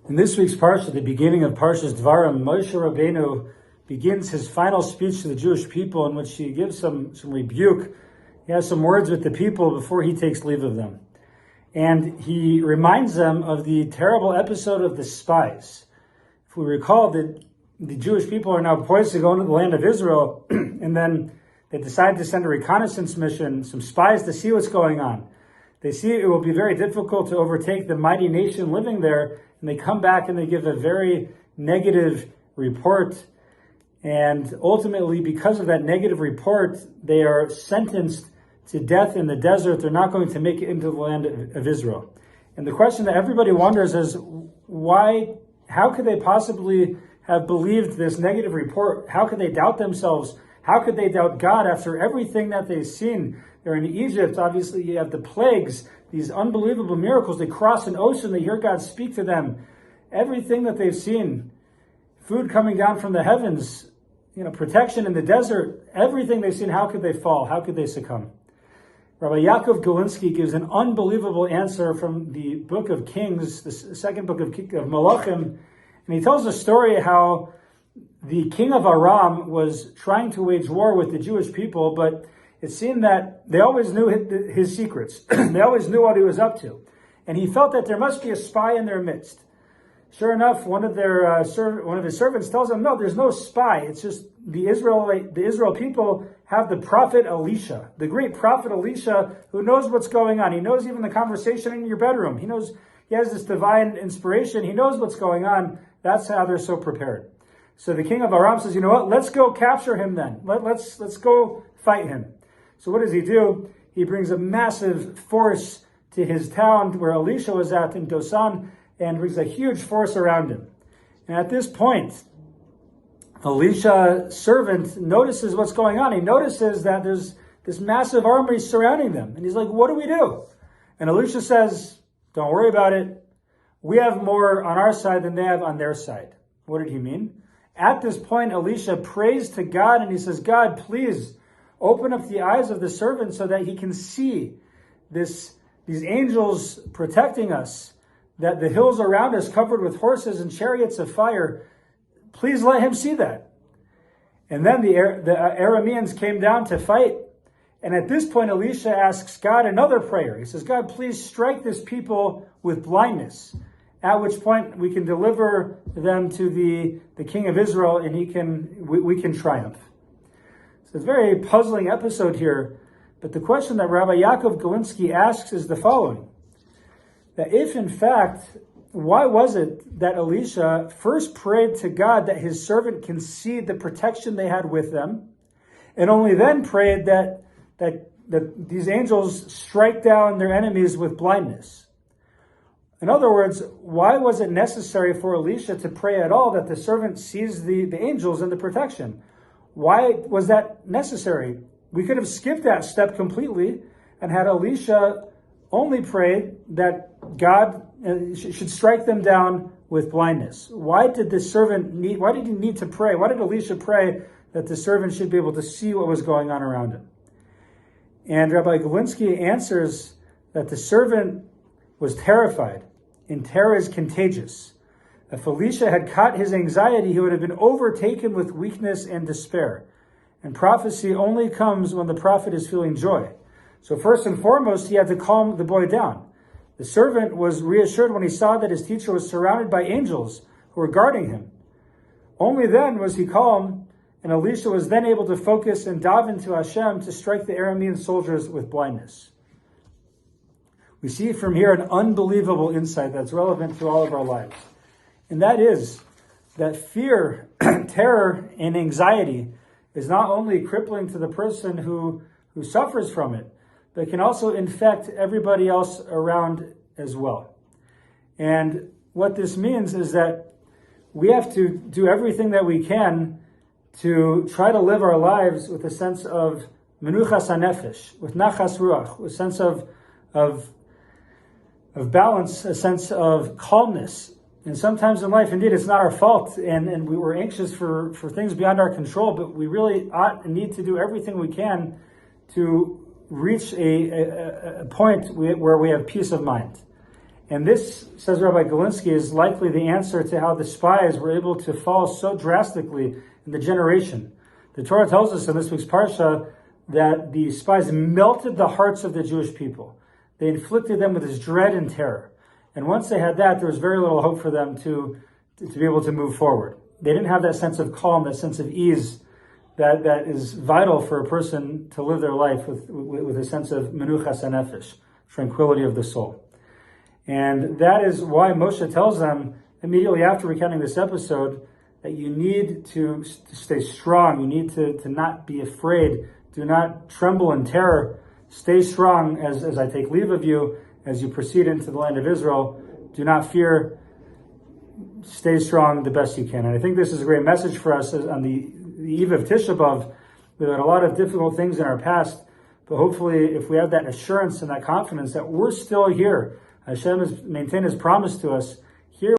In this week's Parsha, the beginning of Parsha's DEVARIM, Moshe Rabbeinu begins his final speech to the Jewish people, in which he gives some rebuke. He has some words with the people before he takes leave of them. And he reminds them of the terrible episode of the spies. If we recall that the Jewish people are now poised to go into the land of Israel, and then they decide to send a reconnaissance mission, some spies to see what's going on. They see it will be very difficult to overtake the mighty nation living there, and they come back and they give a very negative report. And ultimately, because of that negative report, they are sentenced to death in the desert. They're not going to make it into the land of Israel. And the question that everybody wonders is, why? How could they possibly have believed this negative report? How could they doubt themselves? How could they doubt God after everything that they've seen? They're in Egypt. Obviously, you have the plagues, these unbelievable miracles. They cross an ocean. They hear God speak to them. Everything that they've seen, food coming down from the heavens, protection in the desert, everything they've seen, how could they fall? How could they succumb? Rabbi Yaakov Galinsky gives an unbelievable answer from the book of Kings, the second book of Malachim, and he tells a story how the king of Aram was trying to wage war with the Jewish people, but it seemed that they always knew his secrets. They always knew what he was up to. And he felt that there must be a spy in their midst. Sure enough, one of his servants tells him, no, there's no spy. It's just the Israel people have the prophet Elisha, the great prophet Elisha, who knows what's going on. He knows even the conversation in your bedroom. He knows, he has this divine inspiration. He knows what's going on. That's how they're so prepared. So the king of Aram says, you know what? Let's go capture him then. Let's go fight him. So what does he do? He brings a massive force to his town where Elisha was at in Dosan, and brings a huge force around him. And at this point, Elisha's servant notices what's going on. He notices that there's this massive army surrounding them. And he's like, what do we do? And Elisha says, don't worry about it. We have more on our side than they have on their side. What did he mean? At this point, Elisha prays to God, and he says, God, please open up the eyes of the servant so that he can see these angels protecting us, that the hills around us covered with horses and chariots of fire. Please let him see that. And then the Arameans came down to fight. And at this point, Elisha asks God another prayer. He says, God, please strike this people with blindness. At which point we can deliver them to the king of Israel, and we can triumph. So it's a very puzzling episode here. But the question that Rabbi Yaakov Galinsky asks is the following. That if in fact, why was it that Elisha first prayed to God that his servant can see the protection they had with them, and only then prayed that these angels strike down their enemies with blindness? In other words, why was it necessary for Elisha to pray at all that the servant sees the angels and the protection? Why was that necessary? We could have skipped that step completely and had Elisha only prayed that God should strike them down with blindness. Why did he need to pray? Why did Elisha pray that the servant should be able to see what was going on around him? And Rabbi Galinsky answers that the servant was terrified, and terror is contagious. If Elisha had caught his anxiety, he would have been overtaken with weakness and despair. And prophecy only comes when the prophet is feeling joy. So first and foremost, he had to calm the boy down. The servant was reassured when he saw that his teacher was surrounded by angels who were guarding him. Only then was he calm, and Elisha was then able to focus and daven to Hashem to strike the Aramean soldiers with blindness. We see from here an unbelievable insight that's relevant to all of our lives. And that is that fear, terror, and anxiety is not only crippling to the person who suffers from it, but can also infect everybody else around as well. And what this means is that we have to do everything that we can to try to live our lives with a sense of menuchas hanefesh, with nachas ruach, with a sense of balance, a sense of calmness. And sometimes in life, indeed, it's not our fault, and we were anxious for things beyond our control, but we really ought and need to do everything we can to reach a point where we have peace of mind. And this, says Rabbi Galinsky, is likely the answer to how the spies were able to fall so drastically in the generation. The Torah tells us in this week's Parsha that the spies melted the hearts of the Jewish people. They inflicted them with this dread and terror. And once they had that, there was very little hope for them to be able to move forward. They didn't have that sense of calm, that sense of ease that is vital for a person to live their life with a sense of menuchas hanefesh, tranquility of the soul. And that is why Moshe tells them immediately after recounting this episode that you need to stay strong. You need to not be afraid. Do not tremble in terror. Stay strong as I take leave of you, as you proceed into the land of Israel. Do not fear. Stay strong the best you can. And I think this is a great message for us on the eve of Tisha B'Av. We've had a lot of difficult things in our past, but hopefully if we have that assurance and that confidence that we're still here, Hashem has maintained His promise to us,